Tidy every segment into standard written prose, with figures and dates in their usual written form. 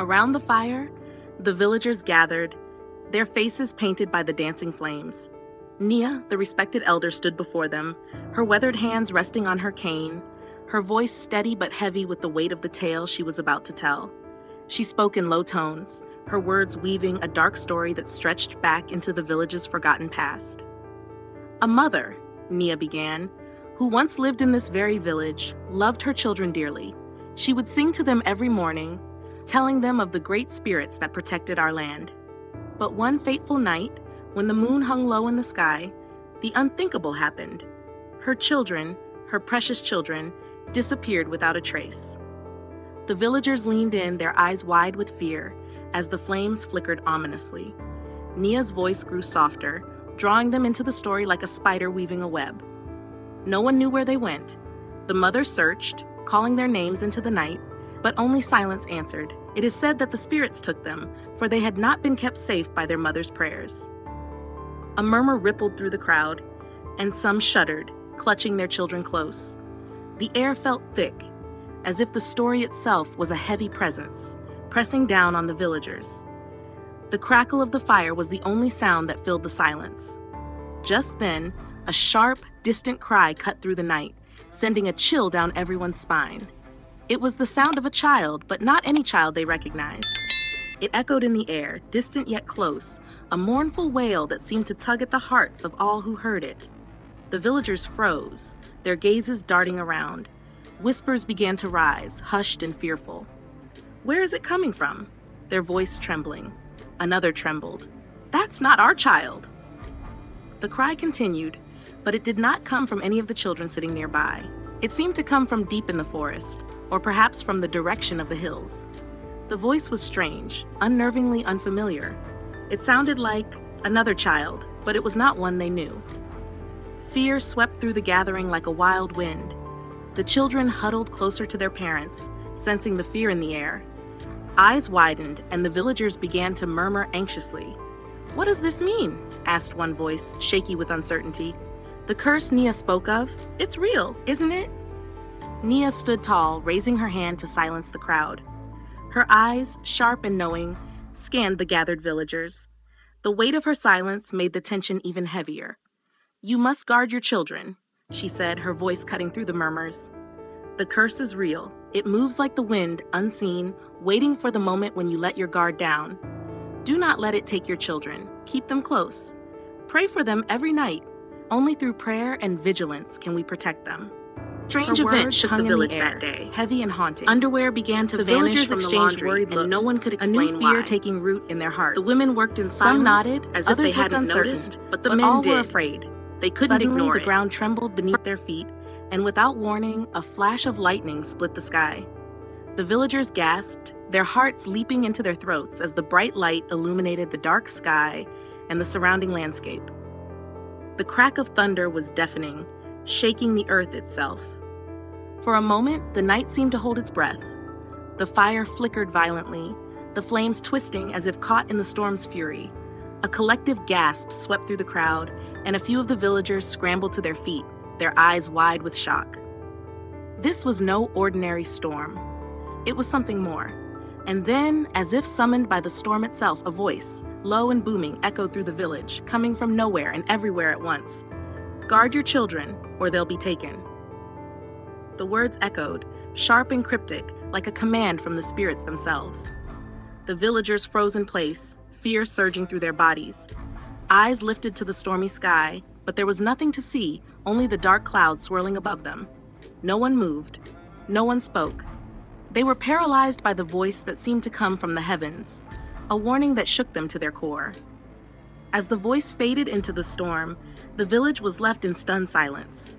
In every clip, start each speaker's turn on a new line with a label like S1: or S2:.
S1: Around the fire, the villagers gathered, their faces painted by the dancing flames. Nia, the respected elder, stood before them, her weathered hands resting on her cane, her voice steady but heavy with the weight of the tale she was about to tell. She spoke in low tones, her words weaving a dark story that stretched back into the village's forgotten past. A mother, Nia began, who once lived in this very village, loved her children dearly. She would sing to them every morning, telling them of the great spirits that protected our land. But one fateful night, when the moon hung low in the sky, the unthinkable happened. Her children, her precious children, disappeared without a trace. The villagers leaned in, their eyes wide with fear, as the flames flickered ominously. Nia's voice grew softer, drawing them into the story like a spider weaving a web. No one knew where they went. The mother searched, calling their names into the night, but only silence answered. It is said that the spirits took them, for they had not been kept safe by their mother's prayers. A murmur rippled through the crowd, and some shuddered, clutching their children close. The air felt thick, as if the story itself was a heavy presence, pressing down on the villagers. The crackle of the fire was the only sound that filled the silence. Just then, a sharp, distant cry cut through the night, sending a chill down everyone's spine. It was the sound of a child, but not any child they recognized. It echoed in the air, distant yet close, a mournful wail that seemed to tug at the hearts of all who heard it. The villagers froze, their gazes darting around. Whispers began to rise, hushed and fearful. "Where is it coming from?" Their voice trembling. Another trembled. "That's not our child!" The cry continued, but it did not come from any of the children sitting nearby. It seemed to come from deep in the forest, or perhaps from the direction of the hills. The voice was strange, unnervingly unfamiliar. It sounded like another child, but it was not one they knew. Fear swept through the gathering like a wild wind. The children huddled closer to their parents, sensing the fear in the air. Eyes widened, and the villagers began to murmur anxiously. "What does this mean?" asked one voice, shaky with uncertainty. "The curse Nia spoke of? It's real, isn't it?" Nia stood tall, raising her hand to silence the crowd. Her eyes, sharp and knowing, scanned the gathered villagers. The weight of her silence made the tension even heavier. "You must guard your children," she said, her voice cutting through the murmurs. "The curse is real. It moves like the wind, unseen, waiting for the moment when you let your guard down. Do not let it take your children. Keep them close. Pray for them every night. Only through prayer and vigilance can we protect them." Strange events shook the village that day, heavy and haunting. Underwear began to vanish from the laundry, and no one could explain why. A new fear taking root in their hearts. The women worked in silence, some nodded, as if they hadn't noticed, but the men did. All were afraid. They couldn't ignore it. The ground trembled beneath their feet, and without warning, a flash of lightning split the sky. The villagers gasped, their hearts leaping into their throats as the bright light illuminated the dark sky and the surrounding landscape. The crack of thunder was deafening, shaking the earth itself. For a moment, the night seemed to hold its breath. The fire flickered violently, the flames twisting as if caught in the storm's fury. A collective gasp swept through the crowd, and a few of the villagers scrambled to their feet, their eyes wide with shock. This was no ordinary storm. It was something more. And then, as if summoned by the storm itself, a voice, low and booming, echoed through the village, coming from nowhere and everywhere at once. "Guard your children, or they'll be taken." The words echoed, sharp and cryptic, like a command from the spirits themselves. The villagers froze in place, fear surging through their bodies. Eyes lifted to the stormy sky, but there was nothing to see, only the dark clouds swirling above them. No one moved. No one spoke. They were paralyzed by the voice that seemed to come from the heavens, a warning that shook them to their core. As the voice faded into the storm, the village was left in stunned silence.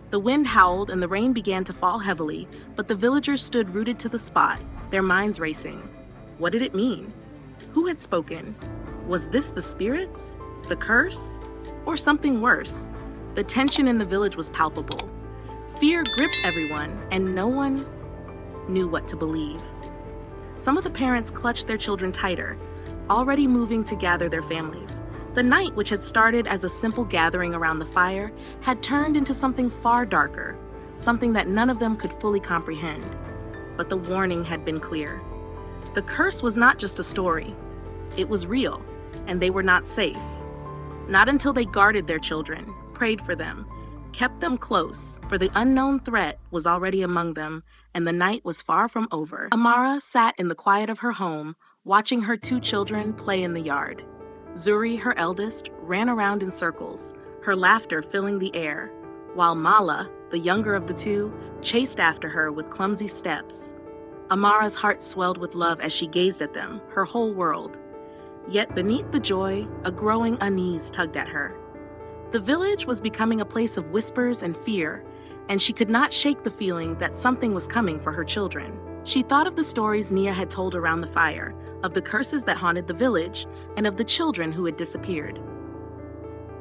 S1: The wind howled and the rain began to fall heavily, but the villagers stood rooted to the spot, their minds racing. What did it mean? Who had spoken? Was this the spirits? The curse? Or something worse? The tension in the village was palpable. Fear gripped everyone, and no one knew what to believe. Some of the parents clutched their children tighter, already moving to gather their families. The night, which had started as a simple gathering around the fire, had turned into something far darker, something that none of them could fully comprehend. But the warning had been clear. The curse was not just a story. It was real, and they were not safe. Not until they guarded their children, prayed for them, kept them close, for the unknown threat was already among them, and the night was far from over. Amara sat in the quiet of her home, watching her 2 children play in the yard. Zuri, her eldest, ran around in circles, her laughter filling the air, while Mala, the younger of the 2, chased after her with clumsy steps. Amara's heart swelled with love as she gazed at them, her whole world. Yet beneath the joy, a growing unease tugged at her. The village was becoming a place of whispers and fear, and she could not shake the feeling that something was coming for her children. She thought of the stories Nia had told around the fire, of the curses that haunted the village, and of the children who had disappeared.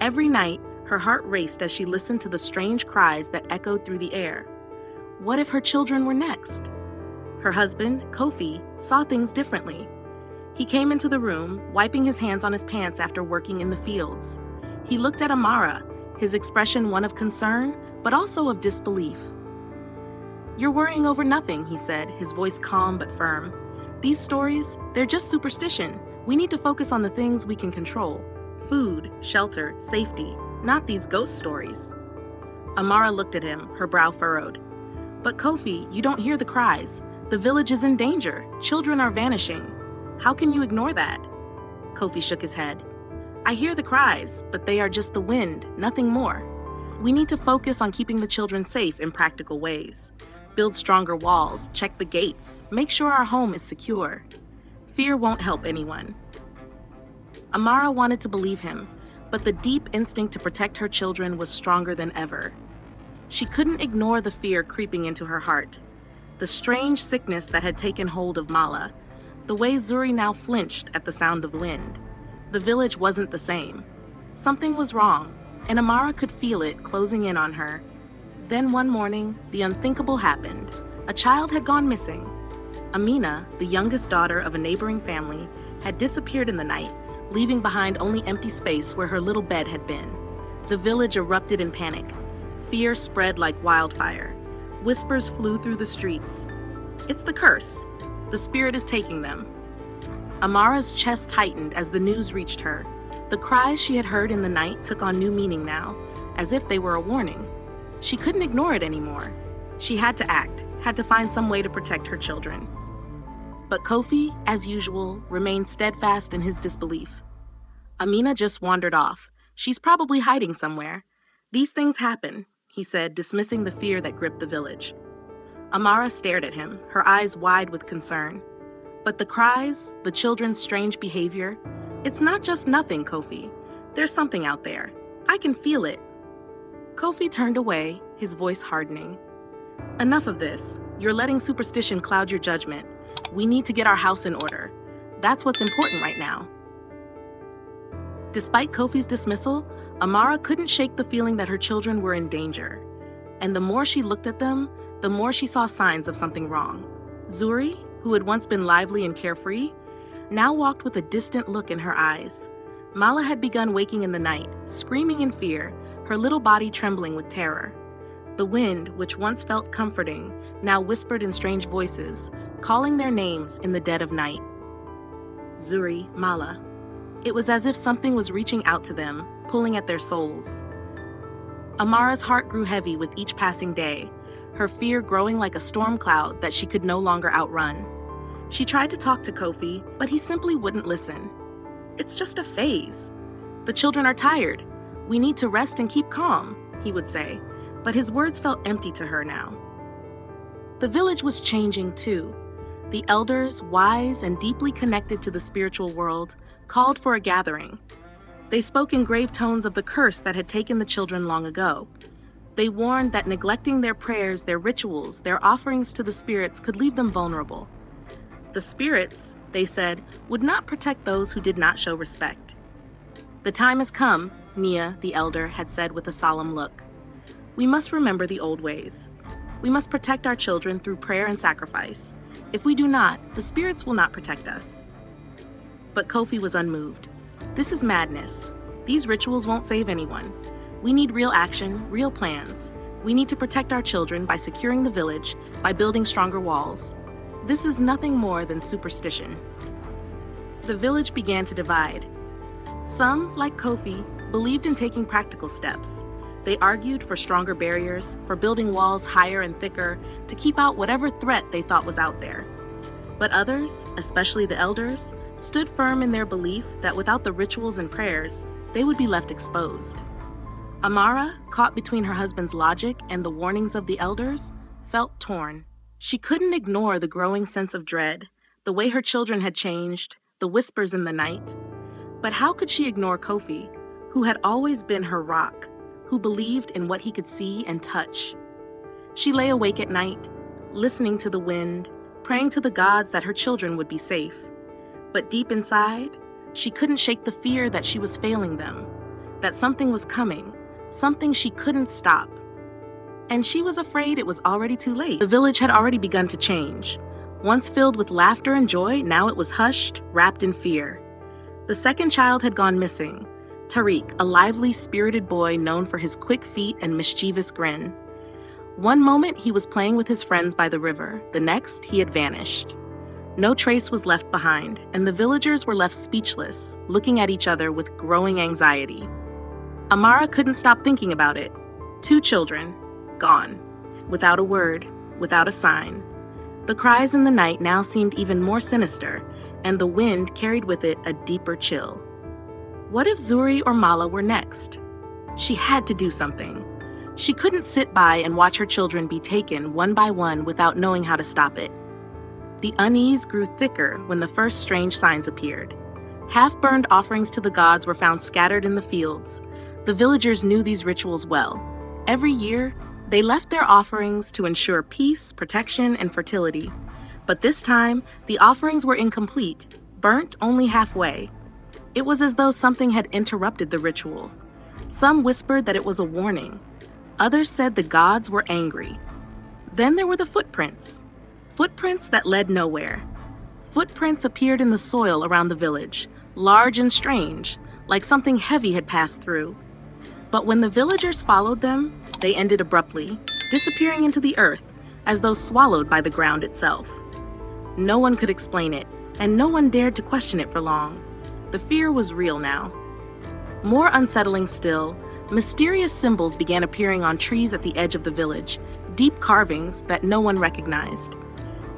S1: Every night, her heart raced as she listened to the strange cries that echoed through the air. What if her children were next? Her husband, Kofi, saw things differently. He came into the room, wiping his hands on his pants after working in the fields. He looked at Amara, his expression one of concern, but also of disbelief. "You're worrying over nothing," he said, his voice calm but firm. "These stories, they're just superstition. We need to focus on the things we can control. Food, shelter, safety, not these ghost stories." Amara looked at him, her brow furrowed. "But Kofi, you don't hear the cries. The village is in danger. Children are vanishing. How can you ignore that?" Kofi shook his head. "I hear the cries, but they are just the wind, nothing more. We need to focus on keeping the children safe in practical ways. Build stronger walls, check the gates, make sure our home is secure. Fear won't help anyone." Amara wanted to believe him, but the deep instinct to protect her children was stronger than ever. She couldn't ignore the fear creeping into her heart. The strange sickness that had taken hold of Mala, the way Zuri now flinched at the sound of wind. The village wasn't the same. Something was wrong, and Amara could feel it closing in on her. Then one morning, the unthinkable happened. A child had gone missing. Amina, the youngest daughter of a neighboring family, had disappeared in the night, leaving behind only empty space where her little bed had been. The village erupted in panic. Fear spread like wildfire. Whispers flew through the streets. "It's the curse. The spirit is taking them." Amara's chest tightened as the news reached her. The cries she had heard in the night took on new meaning now, as if they were a warning. She couldn't ignore it anymore. She had to act, had to find some way to protect her children. But Kofi, as usual, remained steadfast in his disbelief. "Amina just wandered off. She's probably hiding somewhere. These things happen," he said, dismissing the fear that gripped the village. Amara stared at him, her eyes wide with concern. "But the cries, the children's strange behavior, it's not just nothing, Kofi. There's something out there. I can feel it." Kofi turned away, his voice hardening. "Enough of this. You're letting superstition cloud your judgment. We need to get our house in order. That's what's important right now." Despite Kofi's dismissal, Amara couldn't shake the feeling that her children were in danger. And the more she looked at them, the more she saw signs of something wrong. Zuri, who had once been lively and carefree, now walked with a distant look in her eyes. Mala had begun waking in the night, screaming in fear, her little body trembling with terror. The wind, which once felt comforting, now whispered in strange voices, calling their names in the dead of night. Zuri, Mala. It was as if something was reaching out to them, pulling at their souls. Amara's heart grew heavy with each passing day, her fear growing like a storm cloud that she could no longer outrun. She tried to talk to Kofi, but he simply wouldn't listen. "It's just a phase. The children are tired. We need to rest and keep calm," he would say, but his words felt empty to her now. The village was changing too. The elders, wise and deeply connected to the spiritual world, called for a gathering. They spoke in grave tones of the curse that had taken the children long ago. They warned that neglecting their prayers, their rituals, their offerings to the spirits could leave them vulnerable. The spirits, they said, would not protect those who did not show respect. "The time has come," Nia, the elder, had said with a solemn look. "We must remember the old ways. We must protect our children through prayer and sacrifice. If we do not, the spirits will not protect us." But Kofi was unmoved. "This is madness. These rituals won't save anyone. We need real action, real plans. We need to protect our children by securing the village, by building stronger walls." This is nothing more than superstition. The village began to divide. Some, like Kofi, believed in taking practical steps. They argued for stronger barriers, for building walls higher and thicker, to keep out whatever threat they thought was out there. But others, especially the elders, stood firm in their belief that without the rituals and prayers, they would be left exposed. Amara, caught between her husband's logic and the warnings of the elders, felt torn. She couldn't ignore the growing sense of dread, the way her children had changed, the whispers in the night. But how could she ignore Kofi, who had always been her rock, who believed in what he could see and touch? She lay awake at night, listening to the wind, praying to the gods that her children would be safe. But deep inside, she couldn't shake the fear that she was failing them, that something was coming, something she couldn't stop. And she was afraid it was already too late. The village had already begun to change. Once filled with laughter and joy, now it was hushed, wrapped in fear. The second child had gone missing, Tariq, a lively, spirited boy known for his quick feet and mischievous grin. One moment he was playing with his friends by the river, the next he had vanished. No trace was left behind, and the villagers were left speechless, looking at each other with growing anxiety. Amara couldn't stop thinking about it. 2 children, gone, without a word, without a sign. The cries in the night now seemed even more sinister, and the wind carried with it a deeper chill. What if Zuri or Mala were next? She had to do something. She couldn't sit by and watch her children be taken one by one without knowing how to stop it. The unease grew thicker when the first strange signs appeared. Half-burned offerings to the gods were found scattered in the fields. The villagers knew these rituals well. Every year, they left their offerings to ensure peace, protection, and fertility. But this time, the offerings were incomplete, burnt only halfway. It was as though something had interrupted the ritual. Some whispered that it was a warning. Others said the gods were angry. Then there were the footprints. Footprints that led nowhere. Footprints appeared in the soil around the village, large and strange, like something heavy had passed through. But when the villagers followed them, they ended abruptly, disappearing into the earth, as though swallowed by the ground itself. No one could explain it, and no one dared to question it for long. The fear was real now. More unsettling still, mysterious symbols began appearing on trees at the edge of the village, deep carvings that no one recognized.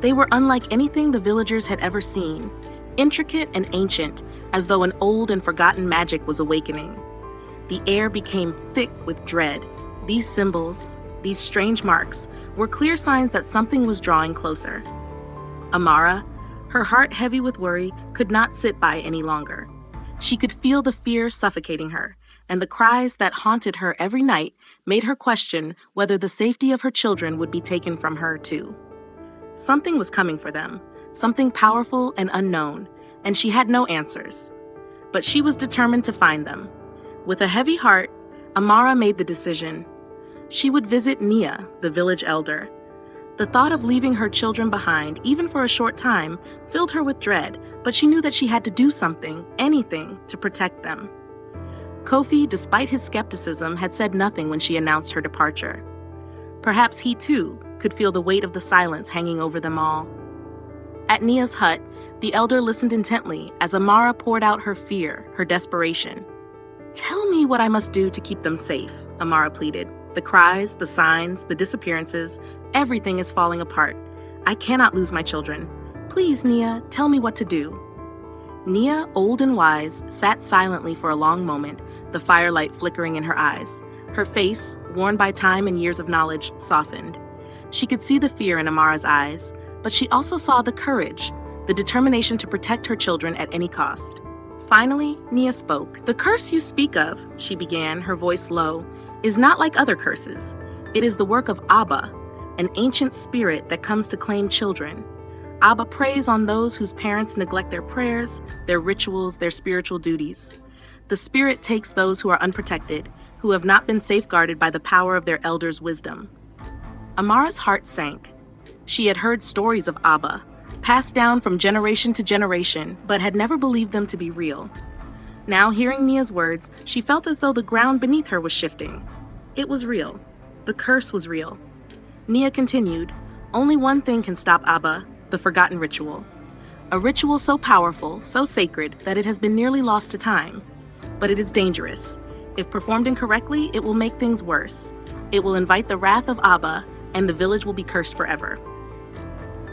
S1: They were unlike anything the villagers had ever seen, intricate and ancient, as though an old and forgotten magic was awakening. The air became thick with dread. These symbols, these strange marks, were clear signs that something was drawing closer. Amara, her heart heavy with worry, could not sit by any longer. She could feel the fear suffocating her, and the cries that haunted her every night made her question whether the safety of her children would be taken from her too. Something was coming for them, something powerful and unknown, and she had no answers. But she was determined to find them. With a heavy heart, Amara made the decision. She would visit Nia, the village elder. The thought of leaving her children behind, even for a short time, filled her with dread, but she knew that she had to do something, anything, to protect them. Kofi, despite his skepticism, had said nothing when she announced her departure. Perhaps he, too, could feel the weight of the silence hanging over them all. At Nia's hut, the elder listened intently as Amara poured out her fear, her desperation. "Tell me what I must do to keep them safe," Amara pleaded. "The cries, the signs, the disappearances, everything is falling apart. I cannot lose my children. Please, Nia, tell me what to do." Nia, old and wise, sat silently for a long moment, the firelight flickering in her eyes. Her face, worn by time and years of knowledge, softened. She could see the fear in Amara's eyes, but she also saw the courage, the determination to protect her children at any cost. Finally, Nia spoke. "The curse you speak of," she began, her voice low, "is not like other curses. It is the work of Abba, an ancient spirit that comes to claim children. Abba preys on those whose parents neglect their prayers, their rituals, their spiritual duties. The spirit takes those who are unprotected, who have not been safeguarded by the power of their elders' wisdom." Amara's heart sank. She had heard stories of Abba, passed down from generation to generation, but had never believed them to be real. Now, hearing Nia's words, she felt as though the ground beneath her was shifting. It was real. The curse was real. Nia continued, "Only one thing can stop Abba, the forgotten ritual. A ritual so powerful, so sacred, that it has been nearly lost to time. But it is dangerous. If performed incorrectly, it will make things worse. It will invite the wrath of Abba, and the village will be cursed forever.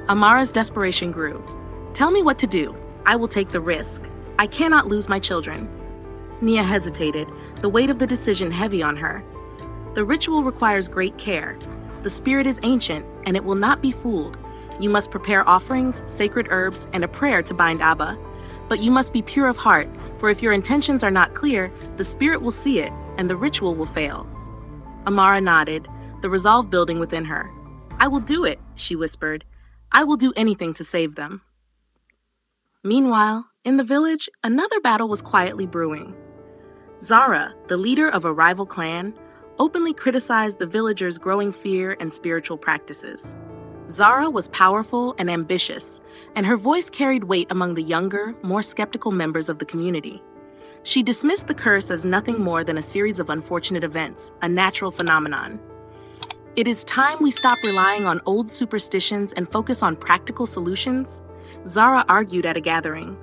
S1: Amara's desperation grew. "Tell me what to do. I will take the risk. I cannot lose my children." Nia hesitated, the weight of the decision heavy on her. "The ritual requires great care. The spirit is ancient, and it will not be fooled. You must prepare offerings, sacred herbs, and a prayer to bind Abba. But you must be pure of heart, for if your intentions are not clear, the spirit will see it, and the ritual will fail." Amara nodded, the resolve building within her. "I will do it," she whispered. "I will do anything to save them." Meanwhile, in the village, another battle was quietly brewing. Zara, the leader of a rival clan, openly criticized the villagers' growing fear and spiritual practices. Zara was powerful and ambitious, and her voice carried weight among the younger, more skeptical members of the community. She dismissed the curse as nothing more than a series of unfortunate events, a natural phenomenon. "It is time we stop relying on old superstitions and focus on practical solutions," Zara argued at a gathering.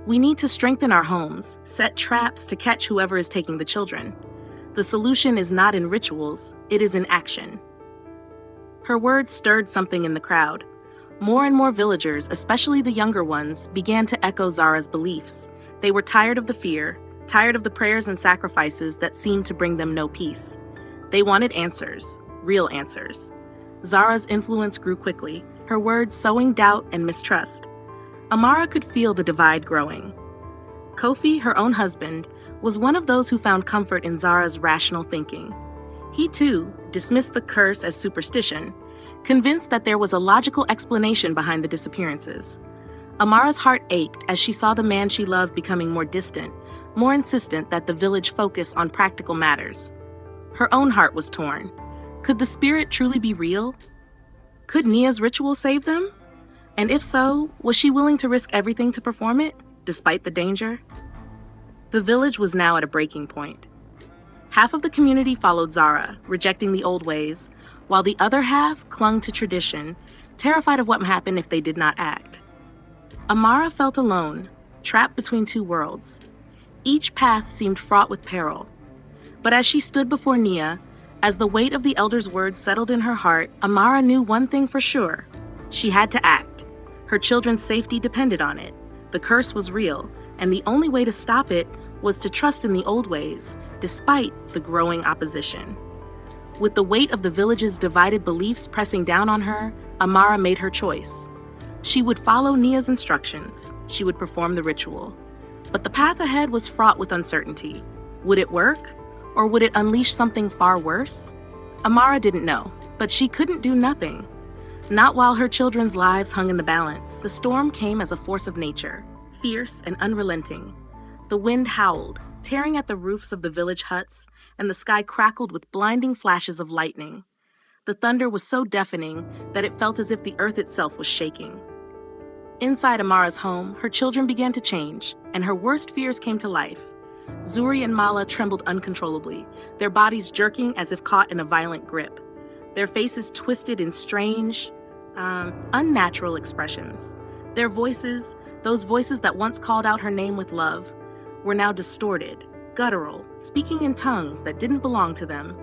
S1: "We need to strengthen our homes, set traps to catch whoever is taking the children. The solution is not in rituals, it is in action." Her words stirred something in the crowd. More and more villagers, especially the younger ones, began to echo Zara's beliefs. They were tired of the fear, tired of the prayers and sacrifices that seemed to bring them no peace. They wanted answers, real answers. Zara's influence grew quickly, her words sowing doubt and mistrust. Amara could feel the divide growing. Kofi, her own husband, was one of those who found comfort in Zara's rational thinking. He, too, dismissed the curse as superstition, convinced that there was a logical explanation behind the disappearances. Amara's heart ached as she saw the man she loved becoming more distant, more insistent that the village focus on practical matters. Her own heart was torn. Could the spirit truly be real? Could Nia's ritual save them? And if so, was she willing to risk everything to perform it, despite the danger? The village was now at a breaking point. Half of the community followed Zara, rejecting the old ways, while the other half clung to tradition, terrified of what would happen if they did not act. Amara felt alone, trapped between two worlds. Each path seemed fraught with peril. But as she stood before Nia, as the weight of the elder's words settled in her heart, Amara knew one thing for sure. She had to act. Her children's safety depended on it. The curse was real, and the only way to stop it was to trust in the old ways, despite the growing opposition. With the weight of the village's divided beliefs pressing down on her, Amara made her choice. She would follow Nia's instructions. She would perform the ritual. But the path ahead was fraught with uncertainty. Would it work? Or would it unleash something far worse? Amara didn't know, but she couldn't do nothing. Not while her children's lives hung in the balance. The storm came as a force of nature, fierce and unrelenting. The wind howled, tearing at the roofs of the village huts, and the sky crackled with blinding flashes of lightning. The thunder was so deafening that it felt as if the earth itself was shaking. Inside Amara's home, her children began to change, and her worst fears came to life. Zuri and Mala trembled uncontrollably, their bodies jerking as if caught in a violent grip. Their faces twisted in strange, unnatural expressions. Their voices, those voices that once called out her name with love, were now distorted, guttural, speaking in tongues that didn't belong to them.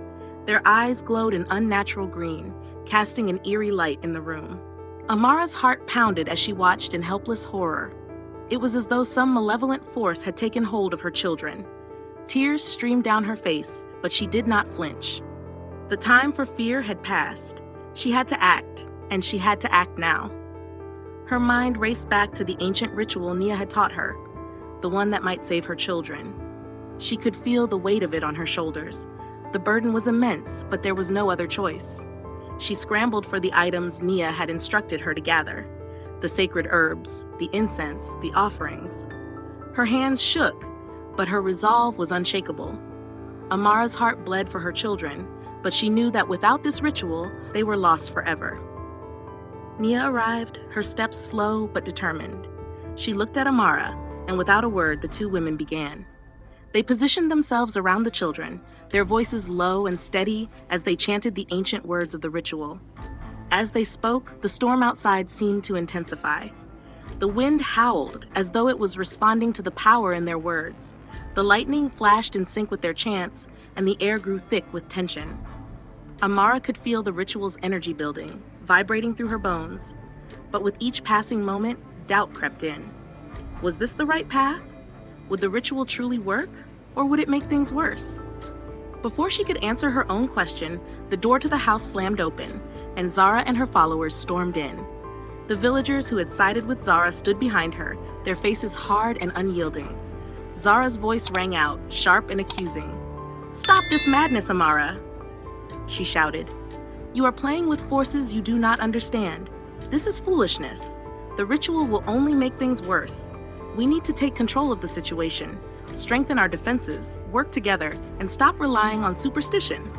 S1: Their eyes glowed an unnatural green, casting an eerie light in the room. Amara's heart pounded as she watched in helpless horror. It was as though some malevolent force had taken hold of her children. Tears streamed down her face, but she did not flinch. The time for fear had passed. She had to act, and she had to act now. Her mind raced back to the ancient ritual Nia had taught her, the one that might save her children. She could feel the weight of it on her shoulders. The burden was immense, but there was no other choice. She scrambled for the items Nia had instructed her to gather, the sacred herbs, the incense, the offerings. Her hands shook, but her resolve was unshakable. Amara's heart bled for her children, but she knew that without this ritual, they were lost forever. Nia arrived, her steps slow but determined. She looked at Amara, and without a word, the two women began. They positioned themselves around the children, their voices low and steady as they chanted the ancient words of the ritual. As they spoke, the storm outside seemed to intensify. The wind howled as though it was responding to the power in their words. The lightning flashed in sync with their chants, and the air grew thick with tension. Amara could feel the ritual's energy building, vibrating through her bones. But with each passing moment, doubt crept in. Was this the right path? Would the ritual truly work, or would it make things worse? Before she could answer her own question, the door to the house slammed open, and Zara and her followers stormed in. The villagers who had sided with Zara stood behind her, their faces hard and unyielding. Zara's voice rang out, sharp and accusing. "Stop this madness, Amara!" she shouted. "You are playing with forces you do not understand. This is foolishness. The ritual will only make things worse. We need to take control of the situation, strengthen our defenses, work together, and stop relying on superstition."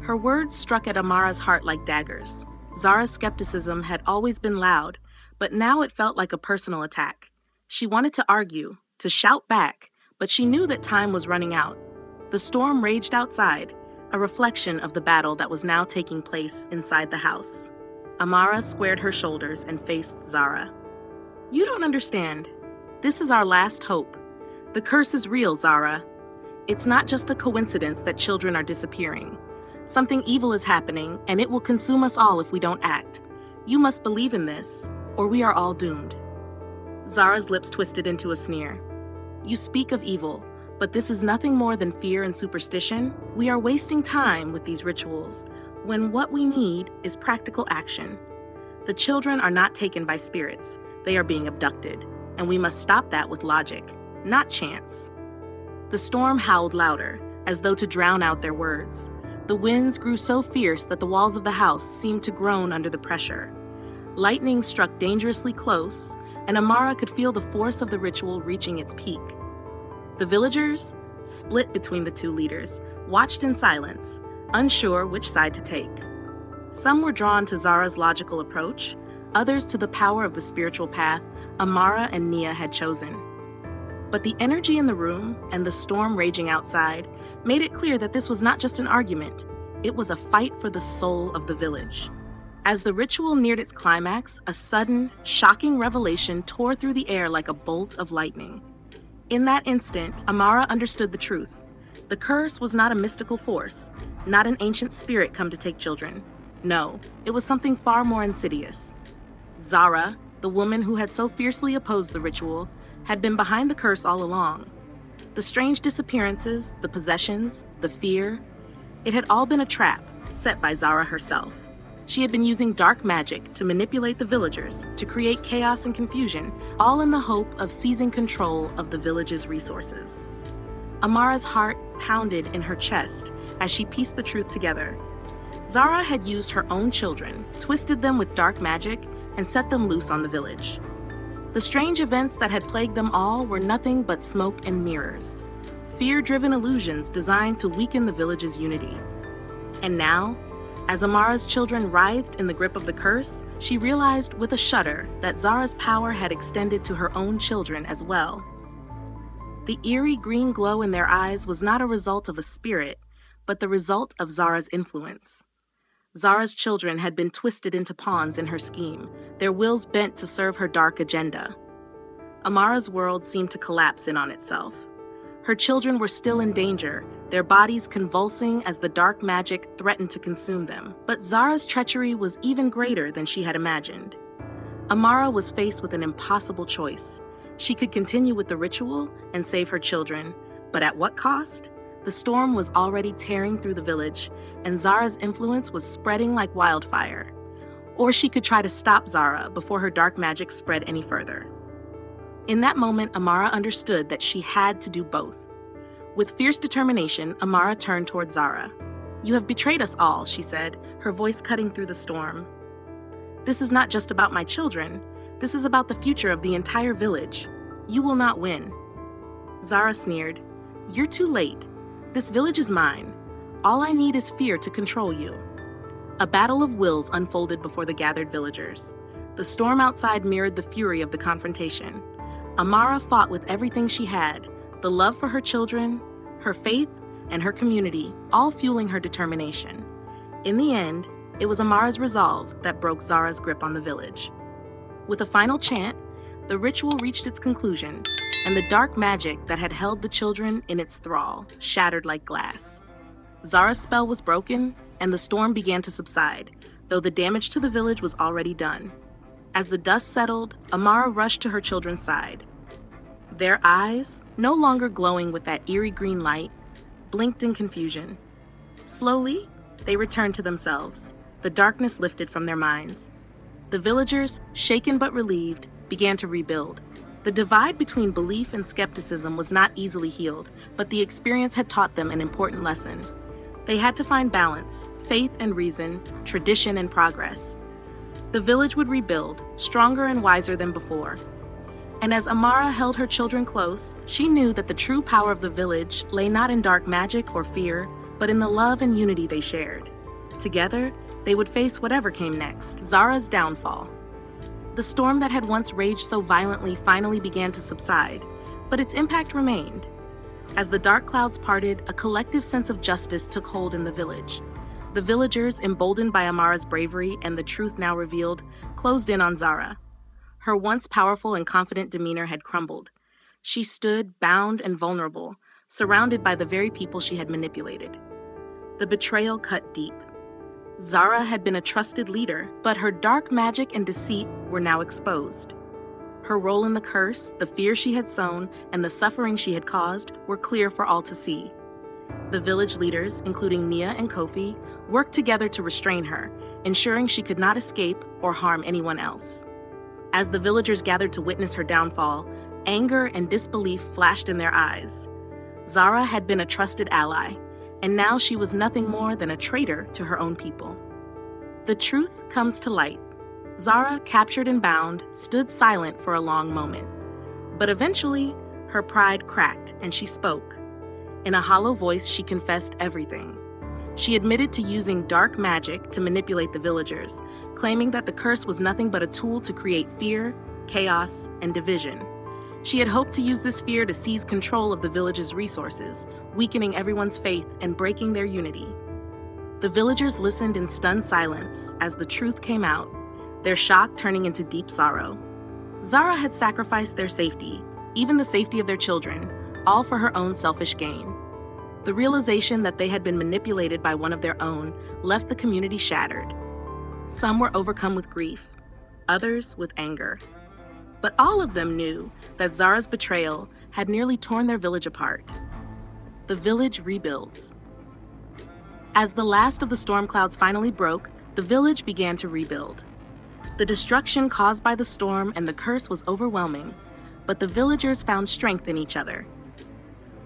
S1: Her words struck at Amara's heart like daggers. Zara's skepticism had always been loud, but now it felt like a personal attack. She wanted to argue, to shout back, but she knew that time was running out. The storm raged outside, a reflection of the battle that was now taking place inside the house. Amara squared her shoulders and faced Zara. "You don't understand. This is our last hope. The curse is real, Zara. It's not just a coincidence that children are disappearing. Something evil is happening, and it will consume us all if we don't act. You must believe in this, or we are all doomed." Zara's lips twisted into a sneer. "You speak of evil, but this is nothing more than fear and superstition. We are wasting time with these rituals, when what we need is practical action. The children are not taken by spirits. They are being abducted, and we must stop that with logic, not chance." The storm howled louder, as though to drown out their words. The winds grew so fierce that the walls of the house seemed to groan under the pressure. Lightning struck dangerously close, and Amara could feel the force of the ritual reaching its peak. The villagers, split between the two leaders, watched in silence, unsure which side to take. Some were drawn to Zara's logical approach, others to the power of the spiritual path Amara and Nia had chosen. But the energy in the room and the storm raging outside made it clear that this was not just an argument, it was a fight for the soul of the village. As the ritual neared its climax, a sudden, shocking revelation tore through the air like a bolt of lightning. In that instant, Amara understood the truth. The curse was not a mystical force, not an ancient spirit come to take children. No, it was something far more insidious. Zara, the woman who had so fiercely opposed the ritual, had been behind the curse all along. The strange disappearances, the possessions, the fear, it had all been a trap set by Zara herself. She had been using dark magic to manipulate the villagers, to create chaos and confusion, all in the hope of seizing control of the village's resources. Amara's heart pounded in her chest as she pieced the truth together. Zara had used her own children, twisted them with dark magic, and set them loose on the village. The strange events that had plagued them all were nothing but smoke and mirrors, fear-driven illusions designed to weaken the village's unity. And now, as Amara's children writhed in the grip of the curse, she realized with a shudder that Zara's power had extended to her own children as well. The eerie green glow in their eyes was not a result of a spirit, but the result of Zara's influence. Zara's children had been twisted into pawns in her scheme, their wills bent to serve her dark agenda. Amara's world seemed to collapse in on itself. Her children were still in danger, their bodies convulsing as the dark magic threatened to consume them. But Zara's treachery was even greater than she had imagined. Amara was faced with an impossible choice. She could continue with the ritual and save her children, but at what cost? The storm was already tearing through the village, and Zara's influence was spreading like wildfire. Or she could try to stop Zara before her dark magic spread any further. In that moment, Amara understood that she had to do both. With fierce determination, Amara turned toward Zara. "You have betrayed us all," she said, her voice cutting through the storm. "This is not just about my children. This is about the future of the entire village. You will not win." Zara sneered. "You're too late. This village is mine. All I need is fear to control you." A battle of wills unfolded before the gathered villagers. The storm outside mirrored the fury of the confrontation. Amara fought with everything she had, the love for her children, her faith, and her community, all fueling her determination. In the end, It was Amara's resolve that broke Zara's grip on the village. With a final chant, the ritual reached its conclusion, and the dark magic that had held the children in its thrall shattered like glass. Zara's spell was broken, and the storm began to subside, though the damage to the village was already done. As the dust settled, Amara rushed to her children's side. Their eyes, no longer glowing with that eerie green light, blinked in confusion. Slowly, they returned to themselves. The darkness lifted from their minds. The villagers, shaken but relieved, began to rebuild. The divide between belief and skepticism was not easily healed, but the experience had taught them an important lesson. They had to find balance, faith and reason, tradition and progress. The village would rebuild, stronger and wiser than before. And as Amara held her children close, she knew that the true power of the village lay not in dark magic or fear, but in the love and unity they shared. Together, they would face whatever came next. Zara's downfall. The storm that had once raged so violently finally began to subside, but its impact remained. As the dark clouds parted, a collective sense of justice took hold in the village. The villagers, emboldened by Amara's bravery and the truth now revealed, closed in on Zara. Her once powerful and confident demeanor had crumbled. She stood, bound and vulnerable, surrounded by the very people she had manipulated. The betrayal cut deep. Zara had been a trusted leader, but her dark magic and deceit were now exposed. Her role in the curse, the fear she had sown, and the suffering she had caused were clear for all to see. The village leaders, including Nia and Kofi, worked together to restrain her, ensuring she could not escape or harm anyone else. As the villagers gathered to witness her downfall, anger and disbelief flashed in their eyes. Zara had been a trusted ally, and now she was nothing more than a traitor to her own people. The truth comes to light. Zara, captured and bound, stood silent for a long moment. But eventually, her pride cracked and she spoke. In a hollow voice, she confessed everything. She admitted to using dark magic to manipulate the villagers, claiming that the curse was nothing but a tool to create fear, chaos, and division. She had hoped to use this fear to seize control of the village's resources, weakening everyone's faith and breaking their unity. The villagers listened in stunned silence as the truth came out, their shock turning into deep sorrow. Zara had sacrificed their safety, even the safety of their children, all for her own selfish gain. The realization that they had been manipulated by one of their own left the community shattered. Some were overcome with grief, others with anger. But all of them knew that Zara's betrayal had nearly torn their village apart. The village rebuilds. As the last of the storm clouds finally broke, the village began to rebuild. The destruction caused by the storm and the curse was overwhelming, but the villagers found strength in each other.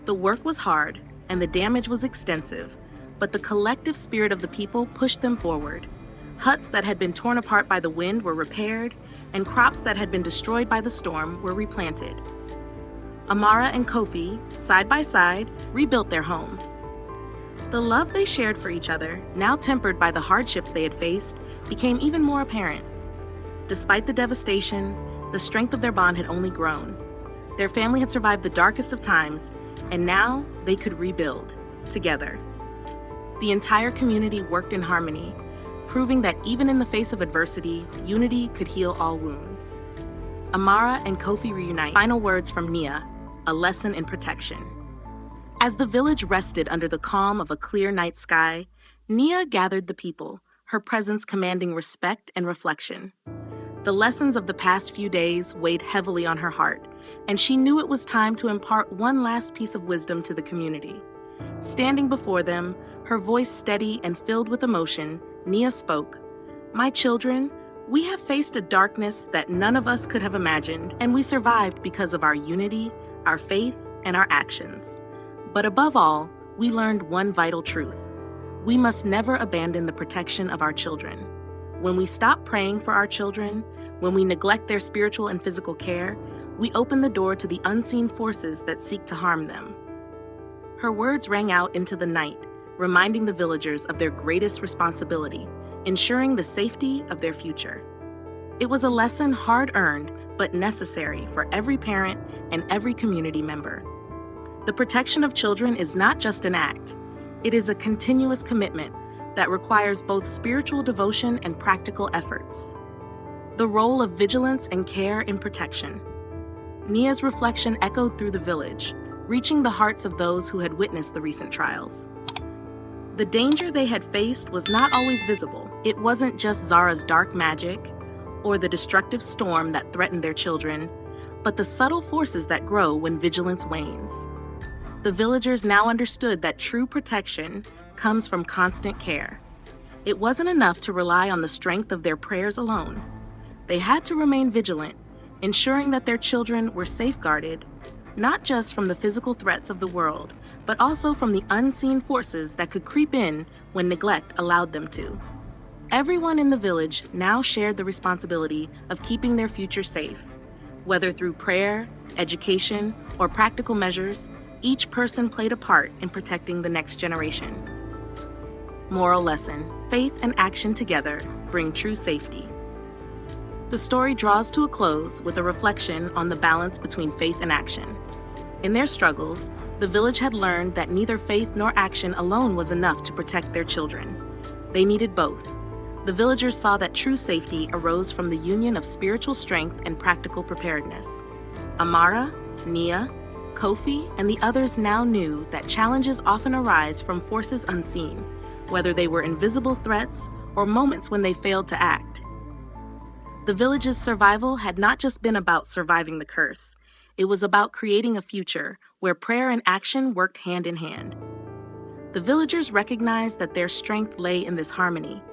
S1: The work was hard, and the damage was extensive, but the collective spirit of the people pushed them forward. Huts that had been torn apart by the wind were repaired, and crops that had been destroyed by the storm were replanted. Amara and Kofi, side by side, rebuilt their home. The love they shared for each other, now tempered by the hardships they had faced, became even more apparent. Despite the devastation, the strength of their bond had only grown. Their family had survived the darkest of times, and now they could rebuild, together. The entire community worked in harmony, proving that even in the face of adversity, unity could heal all wounds. Amara and Kofi reunite. Final words from Nia, a lesson in protection. As the village rested under the calm of a clear night sky, Nia gathered the people, her presence commanding respect and reflection. The lessons of the past few days weighed heavily on her heart, and she knew it was time to impart one last piece of wisdom to the community. Standing before them, her voice steady and filled with emotion, Nia spoke. "My children, we have faced a darkness that none of us could have imagined, and we survived because of our unity, our faith, and our actions. But above all, we learned one vital truth. We must never abandon the protection of our children. When we stop praying for our children, when we neglect their spiritual and physical care, we open the door to the unseen forces that seek to harm them." Her words rang out into the night, reminding the villagers of their greatest responsibility, ensuring the safety of their future. It was a lesson hard-earned but necessary for every parent and every community member. The protection of children is not just an act. It is a continuous commitment, that requires both spiritual devotion and practical efforts. The role of vigilance and care in protection. Nia's reflection echoed through the village, reaching the hearts of those who had witnessed the recent trials. The danger they had faced was not always visible. It wasn't just Zara's dark magic or the destructive storm that threatened their children, but the subtle forces that grow when vigilance wanes. The villagers now understood that true protection comes from constant care. It wasn't enough to rely on the strength of their prayers alone. They had to remain vigilant, ensuring that their children were safeguarded, not just from the physical threats of the world, but also from the unseen forces that could creep in when neglect allowed them to. Everyone in the village now shared the responsibility of keeping their future safe. Whether through prayer, education, or practical measures, each person played a part in protecting the next generation. Moral lesson: faith and action together bring true safety. The story draws to a close with a reflection on the balance between faith and action. In their struggles, the village had learned that neither faith nor action alone was enough to protect their children. They needed both. The villagers saw that true safety arose from the union of spiritual strength and practical preparedness. Amara, Nia, Kofi, and the others now knew that challenges often arise from forces unseen, whether they were invisible threats or moments when they failed to act. The village's survival had not just been about surviving the curse. It was about creating a future where prayer and action worked hand in hand. The villagers recognized that their strength lay in this harmony,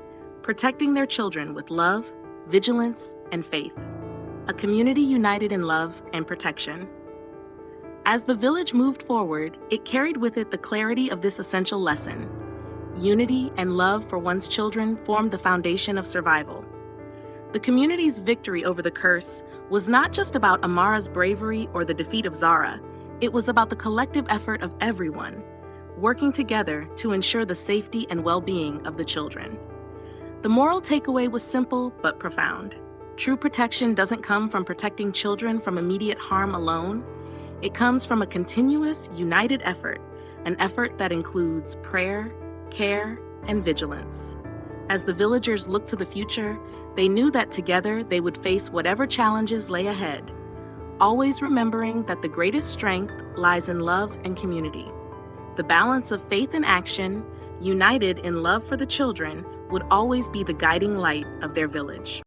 S1: protecting their children with love, vigilance, and faith. A community united in love and protection. As the village moved forward, it carried with it the clarity of this essential lesson. Unity and love for one's children formed the foundation of survival. The community's victory over the curse was not just about Amara's bravery or the defeat of Zara. It was about the collective effort of everyone, working together to ensure the safety and well-being of the children. The moral takeaway was simple but profound. True protection doesn't come from protecting children from immediate harm alone. It comes from a continuous, united effort, an effort that includes prayer, care, and vigilance. As the villagers looked to the future, they knew that together they would face whatever challenges lay ahead, always remembering that the greatest strength lies in love and community. The balance of faith and action, united in love for the children, would always be the guiding light of their village.